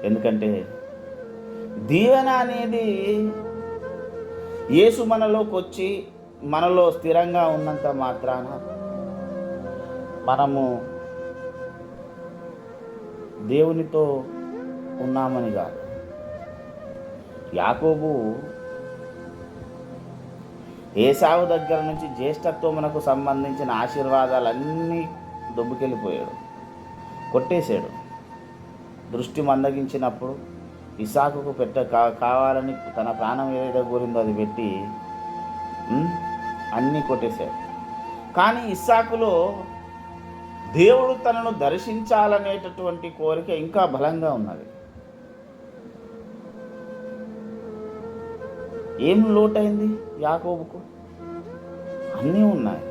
ఎందుకంటే దీవెన అనేది యేసు మనలోకి వచ్చి మనలో స్థిరంగా ఉన్నంత మాత్రాన మనము దేవునితో ఉన్నామని కాదు. యాకోబు ఏశావు దగ్గర నుంచి జ్యేష్ఠత్వమునకు సంబంధించిన ఆశీర్వాదాలన్నీ దొబ్బుకెళ్ళిపోయాడు, కొట్టేశాడు. దృష్టి మందగించినప్పుడు ఇస్సాకుకు కావాలని తన ప్రాణం ఏదైతే కోరిందో అది పెట్టి అన్నీ కొట్టేశాడు. కానీ ఇస్సాకులో దేవుడు తనను దర్శించాలనేటటువంటి కోరిక ఇంకా బలంగా ఉన్నది. ఏం లోటైంది యాకోబుకు? అన్నీ ఉన్నాయి.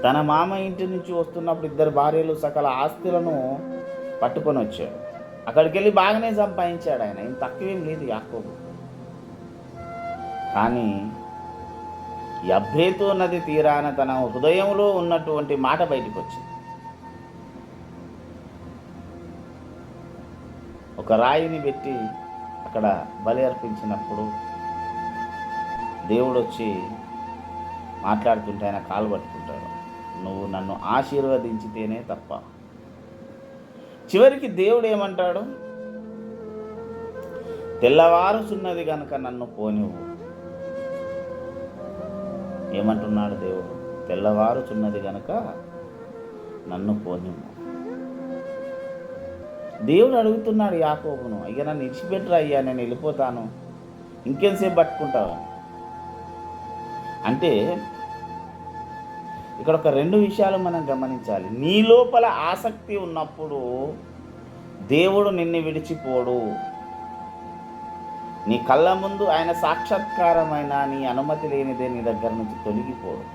తన మామ ఇంటి నుంచి వస్తున్నప్పుడు 2 భార్యలు సకల ఆస్తులను పట్టుకొని వచ్చాడు. అక్కడికి వెళ్ళి బాగానే సంపాదించాడు ఆయన, ఏం తక్కువేం లేదు యాకోబు. కానీ యబ్బేతు నది తీరాన తన హృదయంలో ఉన్నటువంటి మాట బయటకు వచ్చింది. ఒక రాయిని పెట్టి అక్కడ బలి అర్పించినప్పుడు దేవుడు వచ్చి మాట్లాడుతుంటే ఆయన కాలు పట్టుకుంటాడు, నువ్వు నన్ను ఆశీర్వదించితేనే తప్ప. చివరికి దేవుడు ఏమంటాడు? తెల్లవారుచున్నది గనుక నన్ను పోనివ్వు. ఏమంటున్నాడు దేవుడు? తెల్లవారుచున్నది గనుక నన్ను పోనివ్వు. దేవుడు అడుగుతున్నాడు యాకోబును, అయ్యా నన్ను ఇడిచిపెట్టరా అయ్యా, నేను వెళ్ళిపోతాను, ఇంకేంసేపు పట్టుకుంటావు. అంటే ఇక్కడ ఒక 2 విషయాలు మనం గమనించాలి. నీ లోపల ఆసక్తి ఉన్నప్పుడు దేవుడు నిన్ను విడిచిపోడు. నీ కళ్ళ ముందు ఆయన సాక్షాత్కారమైన నీ అనుమతి లేనిదే నీ దగ్గర నుంచి తొలగిపోడు.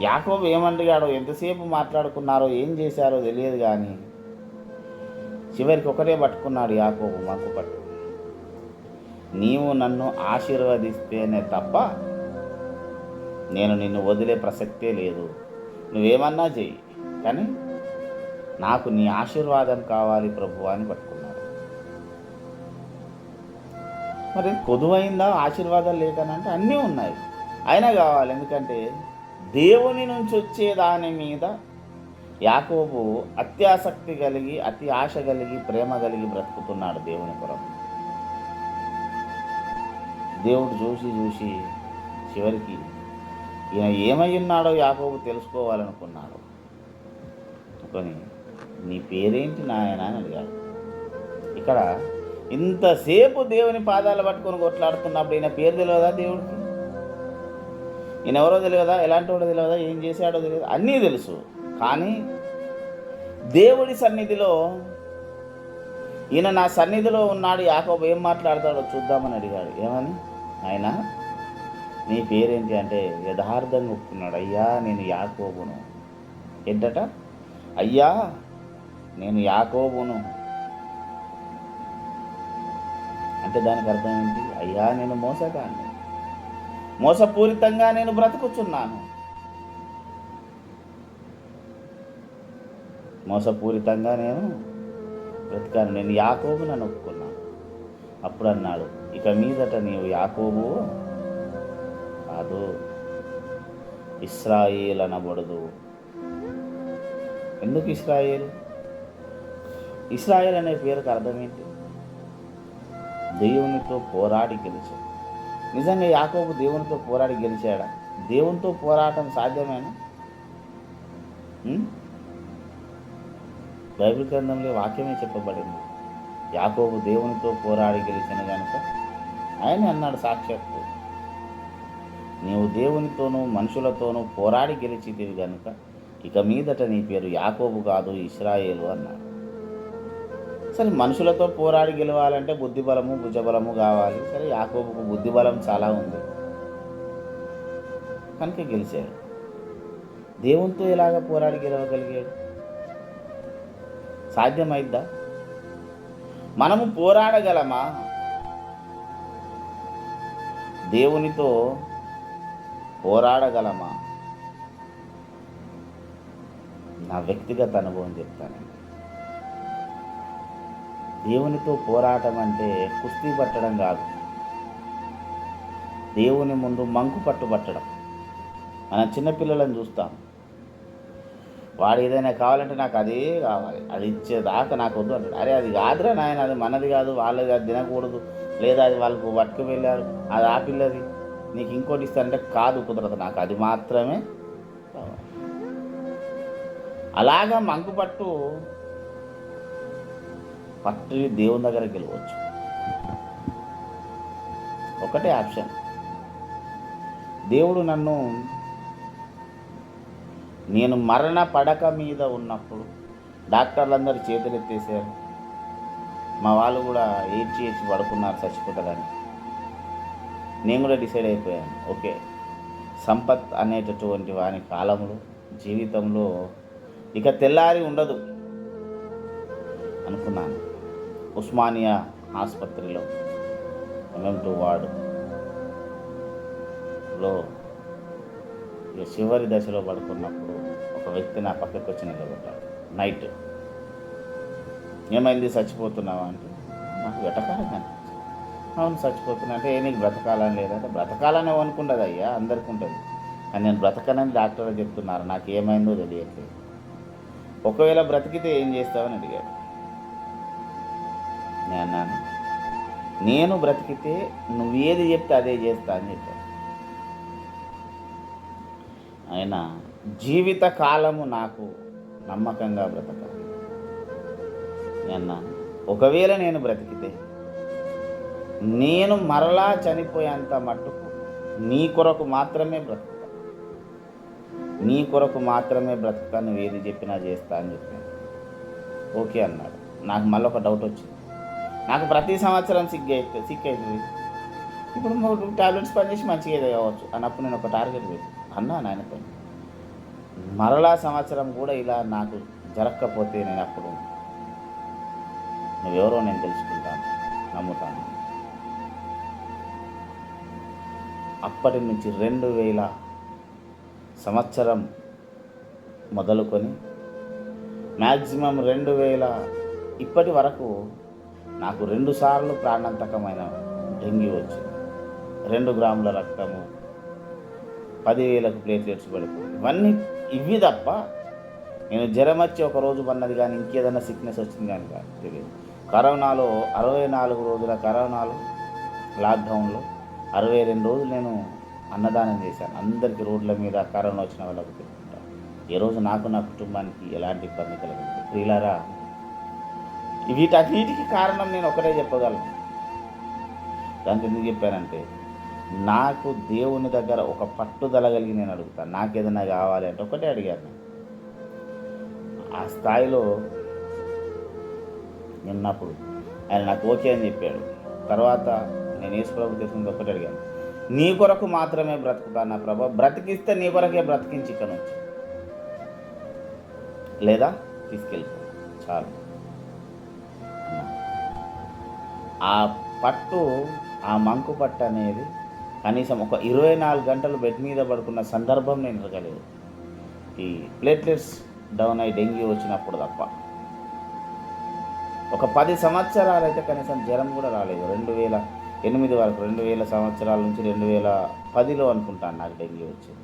యాకోబు ఏమంటాడో, ఎంతసేపు మాట్లాడుకున్నారో ఏం చేశారో తెలియదు, కానీ చివరికి ఒకటే పట్టుకున్నాడు యాకోబు, మాకు పట్టు, నీవు నన్ను ఆశీర్వదిస్తేనే తప్ప నేను నిన్ను వదిలే ప్రసక్తే లేదు. నువ్వేమన్నా చెయ్యి, కానీ నాకు నీ ఆశీర్వాదం కావాలి ప్రభు అని పట్టుకున్నాడు. మరి కొదువైందా ఆశీర్వాదాలు లేకనంటే? అన్నీ ఉన్నాయి, అయినా కావాలి. ఎందుకంటే దేవుని నుంచి వచ్చే దాని మీద యాకోబు అత్యాసక్తి కలిగి, అతి ఆశ కలిగి, ప్రేమ కలిగి బ్రతుకుతున్నాడు దేవుని కొరకు. దేవుడు చూసి చివరికి ఈయన ఏమై ఉన్నాడో యాకోబు తెలుసుకోవాలనుకున్నాడు. కొని నీ పేరేంటి నాయన అని అడిగాడు. ఇక్కడ ఇంతసేపు దేవుని పాదాలు పట్టుకొని కొట్లాడుతున్నప్పుడు ఈయన పేరు తెలియదా దేవుడికి? ఈయన ఎవరో తెలియదా? ఎలాంటి వాడో తెలియదా? ఏం చేశాడో తెలియదు? అన్నీ తెలుసు. కానీ దేవుడి సన్నిధిలో ఈయన నా సన్నిధిలో ఉన్నాడు, యాకోబు ఏం మాట్లాడతాడో చూద్దామని అడిగాడు. ఏమని? ఆయన నీ పేరేంటి అంటే యథార్థంగా ఒప్పుకున్నాడు. అయ్యా నేను యాకోబును. ఏంటట? అయ్యా నేను యాకోబును అంటే దానికి అర్థం ఏంటి? అయ్యా నేను మోసగాన్ని, మోసపూరితంగా నేను బ్రతుకుచున్నాను, మోసపూరితంగా నేను బ్రతికాను, నేను యాకోబును అని ఒప్పుకున్నాను. అప్పుడు అన్నాడు, ఇక మీదట నీవు యాకోబు కాదు, ఇశ్రాయేల్ అనబడదు. ఎందుకు ఇశ్రాయేల్? ఇశ్రాయేల్ అనే పేరుకి అర్థం ఏంటి? దేవునితో పోరాడి గెలిచాడు. నిజంగా యాకోబు దేవునితో పోరాడి గెలిచాడా? దేవునితో పోరాటం సాధ్యమేనా? బైబిల్ గ్రంథంలో వాక్యమే చెప్పబడింది, యాకోబు దేవునితో పోరాడి గెలిచిన కనుక ఆయన అన్నాడు సాక్షాత్తు, నీవు దేవునితోనూ మనుషులతోనూ పోరాడి గెలిచితివి కనుక ఇక మీదట నీ పేరు యాకోబు కాదు ఇశ్రాయేలు అన్నాడు. సరే, మనుషులతో పోరాడి గెలవాలంటే బుద్ధిబలము భుజబలము కావాలి. సరే, యాకోబుకు బుద్ధిబలం చాలా ఉంది కనుక గెలిచాడు. దేవునితో ఎలాగ పోరాడి గెలవగలిగాడు? సాధ్యమైద్దా? మనము పోరాడగలమా? దేవునితో పోరాడగలమా? నా వ్యక్తిగత అనుభవం చెప్తానండి. దేవునితో పోరాటం అంటే కుస్తీ పట్టడం కాదు, దేవుని ముందు మంకు పట్టుబట్టడం. మనం చిన్నపిల్లలను చూస్తాం, వాడు ఏదైనా కావాలంటే నాకు అదే కావాలి, అది ఇచ్చేదాకా నాకు వద్దు అంటాడు. అరే అది కాదురా నాయన, అది మనది కాదు, వాళ్ళది, అది తినకూడదు, లేదా అది వాళ్ళకు పట్టుకు వెళ్ళారు, అది ఆ పిల్లది, నీకు ఇంకోటి ఇస్తానంటే కాదు, కుదరదు, నాకు అది మాత్రమే కావాలి. అలాగా మంకు పట్టు దేవుని దగ్గరికి వెళ్ళవచ్చు. ఒకటే ఆప్షన్, దేవుడు నేను మరణ పడక మీద ఉన్నప్పుడు డాక్టర్లందరూ చేతులు ఎత్తేసారు, మా వాళ్ళు కూడా ఏడ్చి పడుకున్నారు చచ్చిపోతారని. నేను కూడా డిసైడ్ అయిపోయాను, ఓకే సంపత్ అనేటటువంటి వాని కాలంలో జీవితంలో ఇక తెల్లారి ఉండదు అనుకున్నాను. ఉస్మానియా ఆసుపత్రిలో MM2 వార్డులో చివరి దశలో పడుకున్నప్పుడు ఒక వ్యక్తి నా పక్కకు వచ్చి నిలబడ్డాడు. నైట్, ఏమైంది చచ్చిపోతున్నావా అంటే, నాకు వెటకాలంగా అనిపించింది. అవును చచ్చిపోతున్నా అంటే, నీకు బ్రతకాలని లేదంటే, బ్రతకాలని అనుకుంటుంది అయ్యా, అందరికీ ఉంటుంది, కానీ నేను బ్రతకనని డాక్టర్ చెప్తున్నారు, నాకు ఏమైందో తెలియట్లేదు, ఒకవేళ బ్రతికితే ఏం చేస్తావని అడిగాడు. నేను అన్నాను, నేను బ్రతికితే నువ్వేది చెప్తే అదే చేస్తా అని చెప్పాను. ఆయన జీవిత కాలము నాకు నమ్మకంగా బ్రతకాలి. నేను ఒకవేళ నేను బ్రతికితే నేను మరలా చనిపోయేంత మట్టుకు నీ కొరకు మాత్రమే బ్రతుకుతా, నీ కొరకు మాత్రమే బ్రతుకుతా, నువ్వు ఏది చెప్పినా చేస్తా అని చెప్పాను. ఓకే అన్నాడు. నాకు మళ్ళీ ఒక డౌట్ వచ్చింది, నాకు ప్రతి సంవత్సరం సిక్ అవుతుంది, ఇప్పుడు 3 టాబ్లెట్స్ పనిచేసి మంచిగా కావచ్చు అన్నప్పుడు నేను ఒక టార్గెట్ పెట్టి అన్నాను ఆయనతో, మరలా సంవత్సరం కూడా ఇలా నాకు జరగకపోతే నేను అప్పుడు నువ్వెవరో నేను తెలుసుకుంటాను, నమ్ముతాను. అప్పటి నుంచి 2000 సంవత్సరం మొదలుకొని మ్యాక్సిమం 2000 ఇప్పటి వరకు నాకు 2 సార్లు ప్రాణాంతకమైన డెంగ్యూ వచ్చింది. 2 గ్రాముల రక్తము, 10,000కు ప్లేట్లెట్స్ పడిపోయింది. ఇవి తప్ప నేను జ్వరం వచ్చి ఒక రోజు పన్నది కానీ ఇంకేదైనా సిక్నెస్ వచ్చింది కానీ తెలియదు. కరోనాలో 64 రోజుల కరోనాలో లాక్డౌన్లో 62 రోజులు నేను అన్నదానం చేశాను. అందరికీ రోడ్ల మీద కరోనా వచ్చిన వాళ్ళకు పెట్టుకుంటాను. ఏ రోజు నాకు నా కుటుంబానికి ఎలాంటి ఇబ్బంది కలగదు. ప్రియులారా, వీటన్నిటికీ కారణం నేను ఒకటే చెప్పగలను. దానికి ఎందుకు చెప్పానంటే, నాకు దేవుని దగ్గర ఒక పట్టుదల కలిగి నేను అడుగుతాను. నాకు ఏదైనా కావాలి అంటే ఒకటే అడిగాను. ఆ స్థాయిలో నిన్నప్పుడు ఆయన నాకు ఓకే అని చెప్పాడు. తర్వాత నేను యేసుప్రభు తీసుకుని ఒకటి అడిగాను, నీ కొరకు మాత్రమే బ్రతుకుతాను నా ప్రభు, బ్రతికిస్తే నీ కొరకే బ్రతికించి ఇక్కడ నుంచి, లేదా తీసుకెళ్ళిపో చాలు. ఆ పట్టు, ఆ మంకు పట్టు అనేది కనీసం ఒక 24 గంటలు బెడ్ మీద పడుకున్న సందర్భం నేను ఎరగలేదు. ఈ ప్లేట్లెట్స్ డౌన్ అయ్యి డెంగ్యూ వచ్చినప్పుడు తప్ప. ఒక 10 సంవత్సరాలు అయితే కనీసం జ్వరం కూడా రాలేదు. 2008 వరకు, 2000 సంవత్సరాల నుంచి 2010లో అనుకుంటాను నాకు డెంగ్యూ వచ్చింది.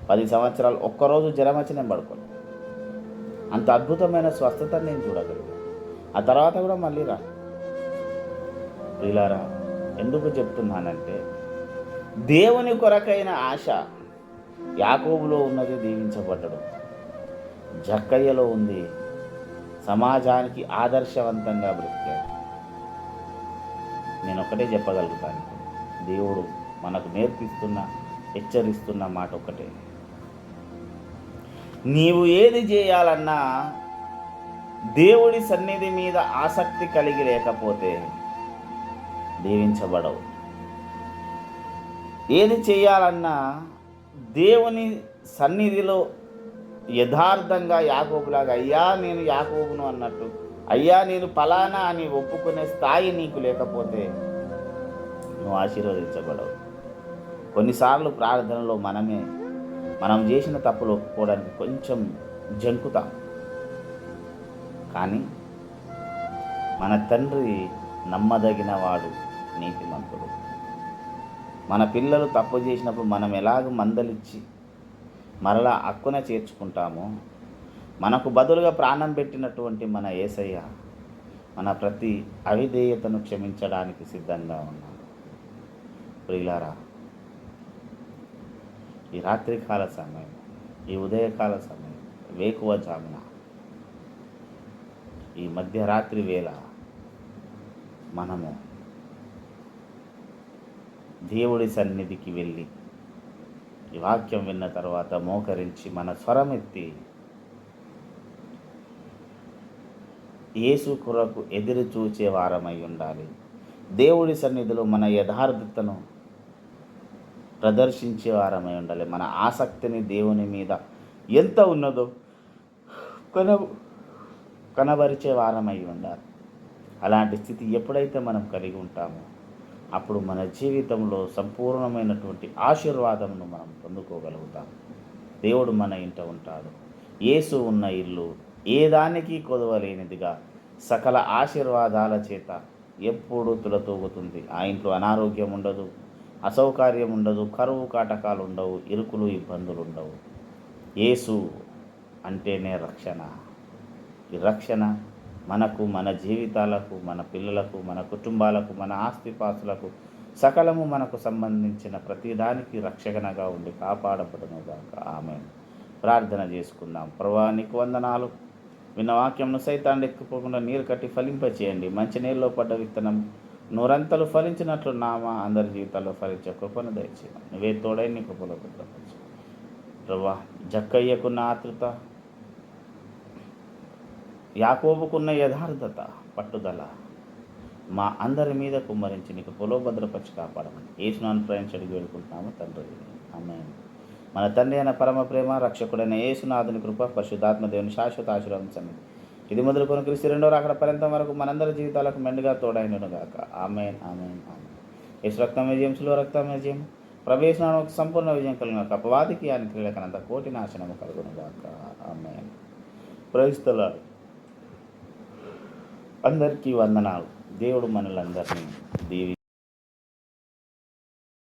10 సంవత్సరాలు ఒక్కరోజు జ్వరం వచ్చి నేను పడుకోను. అంత అద్భుతమైన స్వస్థతను నేను చూడగలిగాను. ఆ తర్వాత కూడా మళ్ళీ రా. ప్రియులారా, ఎందుకు చెప్తున్నానంటే, దేవుని కొరకైన ఆశ యాకోబులో ఉన్నది దీవించబడ్డడు, జక్కయ్యలో ఉంది సమాజానికి ఆదర్శవంతంగా బ్రతికాడు. నేను ఒకటే చెప్పగలుగుతాను, దేవుడు మనకు నేర్పిస్తున్న, హెచ్చరిస్తున్న మాట ఒకటే, నీవు ఏది చేయాలన్నా దేవుడి సన్నిధి మీద ఆసక్తి కలిగి లేకపోతే దీవించబడవు. ఏది చేయాలన్నా దేవుని సన్నిధిలో యథార్థంగా యాకోబులాగా, అయ్యా నేను యాకోబును అన్నట్టు, అయ్యా నేను ఫలానా అని ఒప్పుకునే స్థాయి నీకు లేకపోతే నువ్వు ఆశీర్వదించబడవు. కొన్నిసార్లు ప్రార్థనలో మనం చేసిన తప్పులు ఒప్పుకోవడానికి కొంచెం జంకుతాం, కానీ మన తండ్రి నమ్మదగినవాడు, నీతిమంతుడు. మన పిల్లలు తప్పు చేసినప్పుడు మనం ఎలాగ మందలిచ్చి మరలా హక్కున చేర్చుకుంటామో, మనకు బదులుగా ప్రాణం పెట్టినటువంటి మన యేసయ్య మన ప్రతి అవిధేయతను క్షమించడానికి సిద్ధంగా ఉన్నాడు. ప్రియులారా, ఈ రాత్రికాల సమయం, ఈ ఉదయకాల సమయం, వేకువజామున, ఈ మధ్యరాత్రి వేళ మనము దేవుడి సన్నిధికి వెళ్ళి ఈ వాక్యం విన్న తర్వాత మోకరించి మన స్వరమెత్తి యేసు కొరకు ఎదురు చూచే వారమై ఉండాలి. దేవుడి సన్నిధిలో మన యథార్థతను ప్రదర్శించే వారమై ఉండాలి. మన ఆసక్తిని దేవుని మీద ఎంత ఉన్నదో కనబరిచే వారమై ఉండాలి. అలాంటి స్థితి ఎప్పుడైతే మనం కలిగి ఉంటామో అప్పుడు మన జీవితంలో సంపూర్ణమైనటువంటి ఆశీర్వాదమును మనం పొందుకోగలుగుతాం. దేవుడు మన ఇంట ఉంటాడు. యేసు ఉన్న ఇల్లు ఏ దానికి కొదవలేనిదిగా సకల ఆశీర్వాదాల చేత ఎప్పుడూ తులతూగుతుంది. ఆ ఇంట్లో అనారోగ్యం ఉండదు, అసౌకర్యం ఉండదు, కరువు కాటకాలు ఉండవు, ఇరుకులు ఇబ్బందులు ఉండవు. యేసు అంటేనే రక్షణ. ఈ రక్షణ మనకు, మన జీవితాలకు, మన పిల్లలకు, మన కుటుంబాలకు, మన ఆస్తిపాస్తులకు, సకలము మనకు సంబంధించిన ప్రతిదానికి రక్షణగా ఉండి కాపాడబడునుగాక. ఆమేన్. ప్రార్థన చేసుకుందాం. ప్రభువా, నీకు వందనాలు. విన్న వాక్యంను సైతాన్ని ఎత్తుకోకుండా నీరు కట్టి ఫలింపచేయండి. మంచి నీళ్ళలో పడ్డ విత్తనం నూరంతలు ఫలించినట్లు అందరి జీవితాల్లో ఫలించే కృపను దయచేయండి. నువ్వే తోడై నీ కృపలో భద్రపరచు. ప్రభువా, జక్కయ్యకున్న ఆతృత, యాకోబుకున్న యథార్థత, పట్టుదల మా అందరి మీద కుమ్మరించి నీకు పొలో భద్రపరిచి కాపాడమని యేసునామమున ప్రార్థించి అడిగి వేడుకుంటున్నాము తండ్రి. ఆమేన్. మన తండ్రి అయిన పరమ ప్రేమ, రక్షకుడైన యేసునాథుని కృప, పరిశుద్ధాత్మ దేవుని శాశ్వత ఆశీర్వాదం సన్నిధి ఇది మొదలుకొని క్రీస్తు రెండో రాకడ పర్యంతం వరకు మనందరి జీవితాలకు మెండుగా తోడైనగాక. ఆమేన్, ఆమేన్, ఆమేన్. యేసు రక్తం విజయం, శిలువ రక్తం విజయం, ప్రవేశనానికి సంపూర్ణ విజయం కలుగును. అపవాదికి ఆయన క్రియలకనంత కోటి నాశనము కలుగునుగాక. ఆమేన్. Praise the lord. అందరికీ వందనాలు. దేవుడు మనలందరినీ దీవి